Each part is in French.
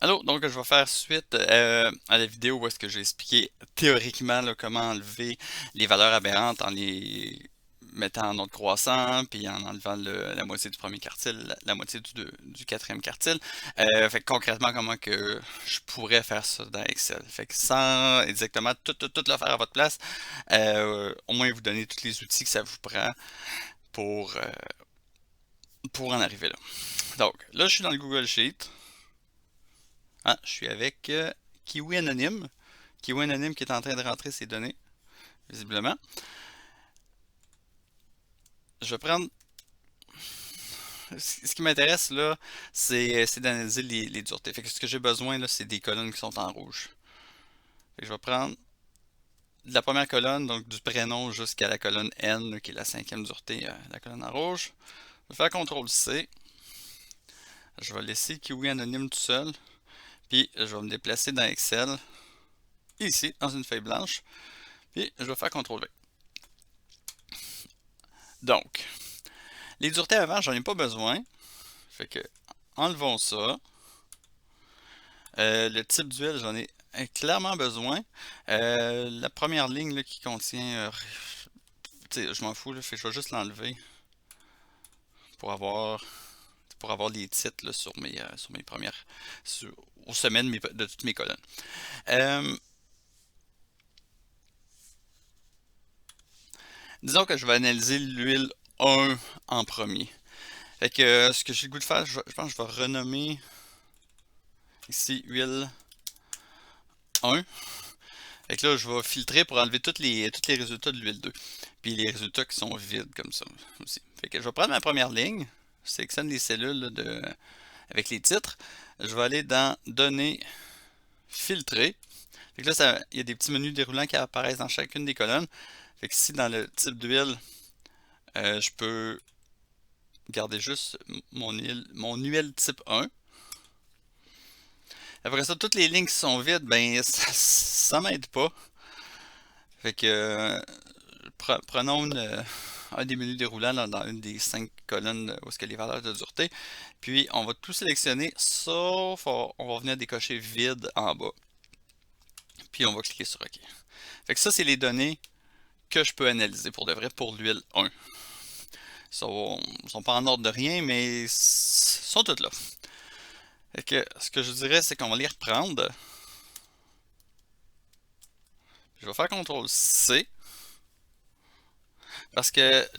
Allô, donc je vais faire suite à la vidéo où est-ce que j'ai expliqué théoriquement là, comment enlever les valeurs aberrantes en les mettant en ordre croissant, puis en enlevant la moitié du premier quartile, la moitié du quatrième quartile. Fait que concrètement, comment que je pourrais faire ça dans Excel. Fait que sans exactement tout le faire à votre place, au moins vous donner tous les outils que ça vous prend pour, euh, pour en arriver là. Donc là, je suis dans le Google Sheet. Ah, je suis avec Kiwi Anonyme. Kiwi Anonyme qui est en train de rentrer ses données, visiblement. Je vais prendre. Ce qui m'intéresse là, c'est d'analyser les duretés. Fait que ce que j'ai besoin là, c'est des colonnes qui sont en rouge. Fait que je vais prendre de la première colonne, donc du prénom jusqu'à la colonne N, là, qui est la cinquième dureté, la colonne en rouge. Je vais faire CTRL C. Je vais laisser Kiwi Anonyme tout seul. Puis je vais me déplacer dans Excel, ici, dans une feuille blanche. Puis je vais faire CTRL V. Donc, les duretés avant, j'en ai pas besoin. Fait que, enlevons ça. Le type d'huile, j'en ai clairement besoin. La première ligne là, qui contient. Je m'en fous, là, fait que je vais juste l'enlever pour avoir, pour avoir les titres là, sur mes premières. Au sommet de toutes mes colonnes. Euh, disons que je vais analyser l'huile 1 en premier. Fait que ce que j'ai le goût de faire, je pense que je vais renommer ici huile 1. Fait que là, je vais filtrer pour enlever tous les résultats de l'huile 2. Puis les résultats qui sont vides comme ça aussi. Fait que je vais prendre ma première ligne. Je sélectionne les cellules là, avec les titres. Je vais aller dans Données, Filtrer. Fait que là, il y a des petits menus déroulants qui apparaissent dans chacune des colonnes. Fait que ici, dans le type d'huile, je peux garder juste mon huile type 1. Après ça, toutes les lignes qui sont vides, ben ça m'aide pas. Fait que prenons un des menus déroulants dans une des 5 colonnes où est-ce que les valeurs de dureté. Puis on va tout sélectionner, sauf on va venir décocher vide en bas. Puis on va cliquer sur OK. Fait que ça, c'est les données que je peux analyser pour de vrai pour l'huile 1. Ils sont pas en ordre de rien, mais ils sont toutes là. Fait que ce que je dirais, c'est qu'on va les reprendre. Je vais faire CTRL C. Parce que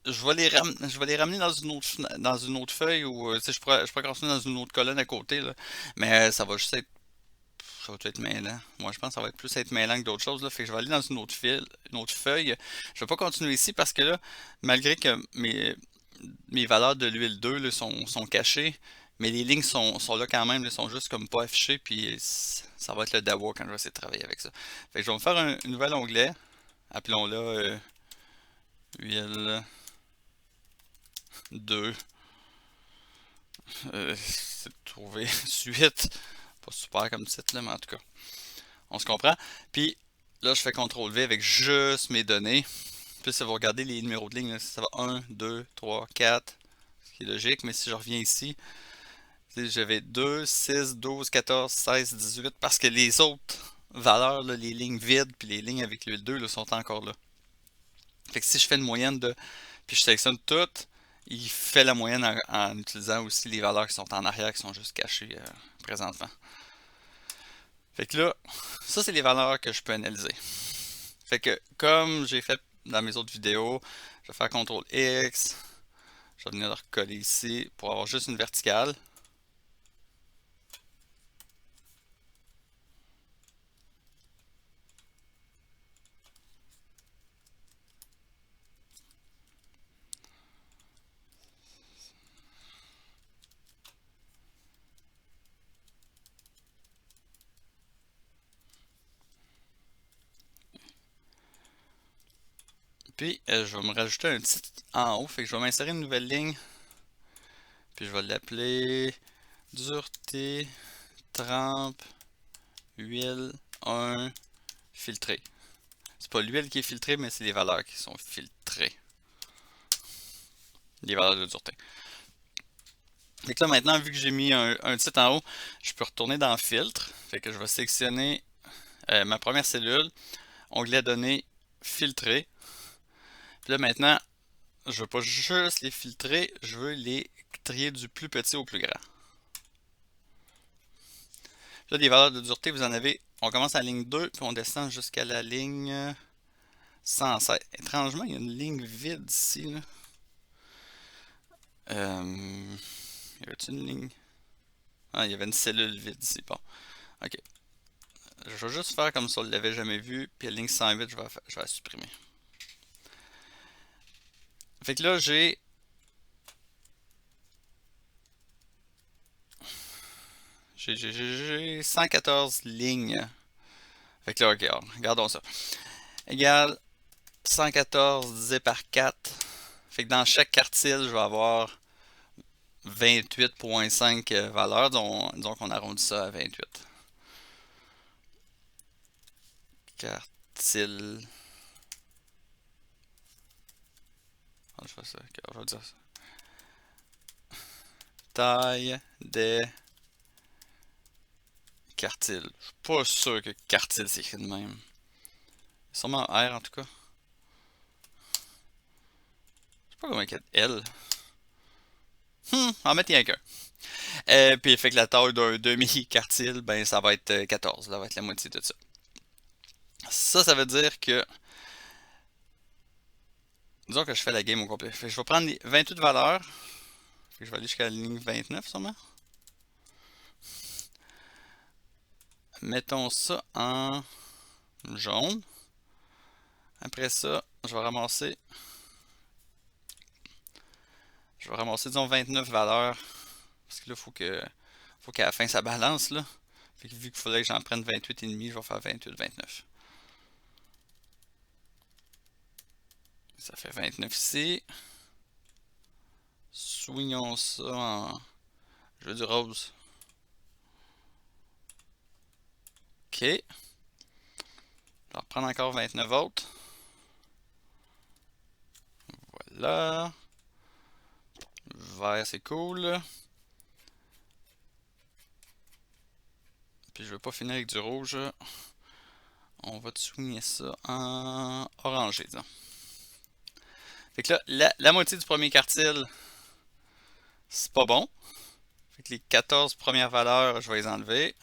je vais les ramener dans une autre feuille ou je pourrais continuer dans une autre colonne à côté, là. Mais ça va être mêlant. Moi, je pense que ça va être plus être mêlant que d'autres choses, là. Fait que je vais aller dans une autre feuille. Je vais pas continuer ici parce que là, malgré que mes valeurs de l'huile 2 là, sont cachées, mais les lignes sont là quand même, là, sont juste comme pas affichées, puis ça va être le dawa quand je vais essayer de travailler avec ça. Fait que je vais me faire un nouvel onglet, appelons-le huile 2. C'est de trouver suite. Pas super comme titre, là, mais en tout cas, on se comprend. Puis là, je fais CTRL V avec juste mes données. Puis ça va regarder les numéros de ligne. Là. Ça va 1, 2, 3, 4. Ce qui est logique, mais si je reviens ici, j'avais 2, 6, 12, 14, 16, 18. Parce que les autres valeurs, là, les lignes vides, puis les lignes avec l'huile 2 là, sont encore là. Fait que si je fais une moyenne de. Puis je sélectionne toutes, il fait la moyenne en utilisant aussi les valeurs qui sont en arrière, qui sont juste cachées présentement. Fait que là, ça c'est les valeurs que je peux analyser. Fait que comme j'ai fait dans mes autres vidéos, je vais faire CTRL X, je vais venir le recoller ici pour avoir juste une verticale. Puis je vais me rajouter un titre en haut, fait que je vais m'insérer une nouvelle ligne. Puis je vais l'appeler dureté, trempe, huile, 1, filtré. C'est pas l'huile qui est filtrée, mais c'est les valeurs qui sont filtrées. Les valeurs de dureté. Fait que là maintenant, vu que j'ai mis un titre en haut, je peux retourner dans Filtre. Fait que je vais sélectionner ma première cellule, onglet Données, filtrer. Puis là maintenant, je veux pas juste les filtrer, je veux les trier du plus petit au plus grand. Là, des valeurs de dureté, vous en avez. On commence à la ligne 2, puis on descend jusqu'à la ligne 107. Étrangement, il y a une ligne vide ici. Là. Y avait une ligne? Ah, il y avait une cellule vide ici. Bon, ok. Je vais juste faire comme ça, on ne l'avait jamais vu, puis la ligne 108, je vais la supprimer. Fait que là, j'ai 114 lignes. Fait que là, ok, regardons ça. Égale 114 divisé par 4. Fait que dans chaque quartile, je vais avoir 28.5 valeurs. Disons qu'on arrondit ça à 28. Quartile. Ah, je fais ça. Okay, je vais dire ça. Taille des quartiles. Je suis pas sûr que quartile s'écrit de même. Sûrement R en tout cas. Je sais pas comment il y a L. En mettre rien qu'un. Puis fait que la taille d'un demi-quartile, ben ça va être 14. Ça va être la moitié de ça. Ça veut dire que. Disons que je fais la game au complet. Fait que je vais prendre les 28 valeurs. Fait que je vais aller jusqu'à la ligne 29 sûrement. Mettons ça en jaune. Après ça, je vais ramasser. Disons 29 valeurs. Parce que là, faut qu'à la fin ça balance là. Fait que vu qu'il faudrait que j'en prenne 28 et demi, je vais faire 28, 29. Ça fait 29 ici. Soignons ça en. Je veux du rose. Ok. Je vais reprendre encore 29 autres. Voilà. Vert, c'est cool. Puis je veux pas finir avec du rouge. On va soigner ça en orangé, disons. Fait que là, la moitié du premier quartile, c'est pas bon. Fait que les 14 premières valeurs, je vais les enlever.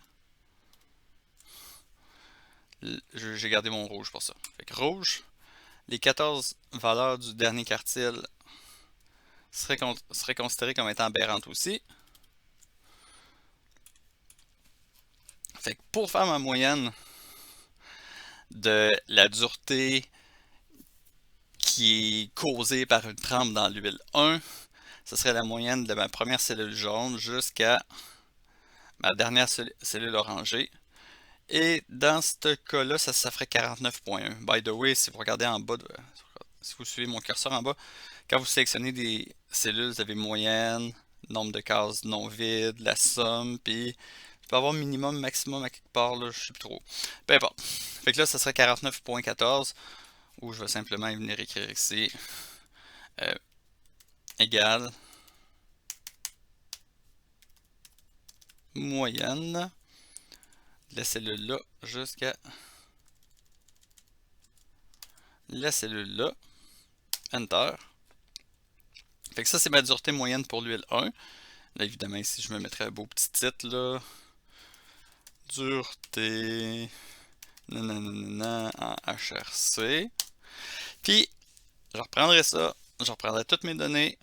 J'ai gardé mon rouge pour ça. Fait que rouge. Les 14 valeurs du dernier quartile seraient considérées comme étant aberrantes aussi. Fait que pour faire ma moyenne de la dureté qui est causée par une trempe dans l'huile 1, ce serait la moyenne de ma première cellule jaune jusqu'à ma dernière cellule orangée. Et dans ce cas-là, ça ferait 49.1. By the way, si vous regardez en bas, si vous suivez mon curseur en bas, quand vous sélectionnez des cellules, vous avez moyenne, nombre de cases non vides, la somme, puis il peut avoir minimum, maximum à quelque part, là, je sais plus trop. Peu importe. Fait que là, ça serait 49.14, ou je vais simplement venir écrire ici, égale moyenne de la cellule là jusqu'à la cellule là. Enter. Fait que ça, c'est ma dureté moyenne pour l'huile 1. Là, évidemment, ici, je me mettrais un beau petit titre, là. Dureté nanana, en HRC. Puis, je reprendrai ça. Je reprendrai toutes mes données.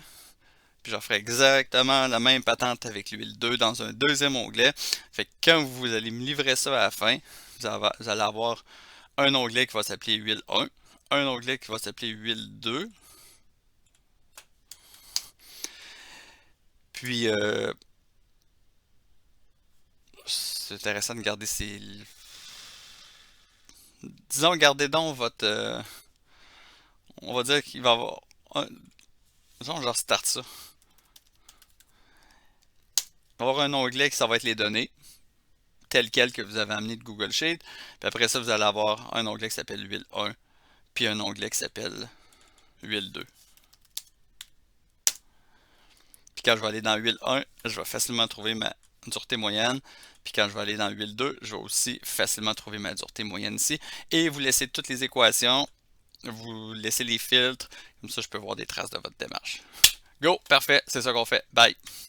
Puis, je ferai exactement la même patente avec l'huile 2 dans un deuxième onglet. Fait que quand vous allez me livrer ça à la fin, vous allez avoir un onglet qui va s'appeler huile 1, un onglet qui va s'appeler huile 2. Puis, c'est intéressant de garder ces. Disons, gardez donc votre. On va dire qu'il va y avoir. Disons, je restarte ça. Il va y avoir un onglet qui ça va être les données, tel quel que vous avez amené de Google Sheet. Puis après ça, vous allez avoir un onglet qui s'appelle huile 1, puis un onglet qui s'appelle huile 2. Puis quand je vais aller dans huile 1, je vais facilement trouver ma dureté moyenne. Puis quand je vais aller dans huile 2, je vais aussi facilement trouver ma dureté moyenne ici. Et vous laissez toutes les équations, vous laissez les filtres, comme ça je peux voir des traces de votre démarche. Go, parfait, c'est ça qu'on fait. Bye!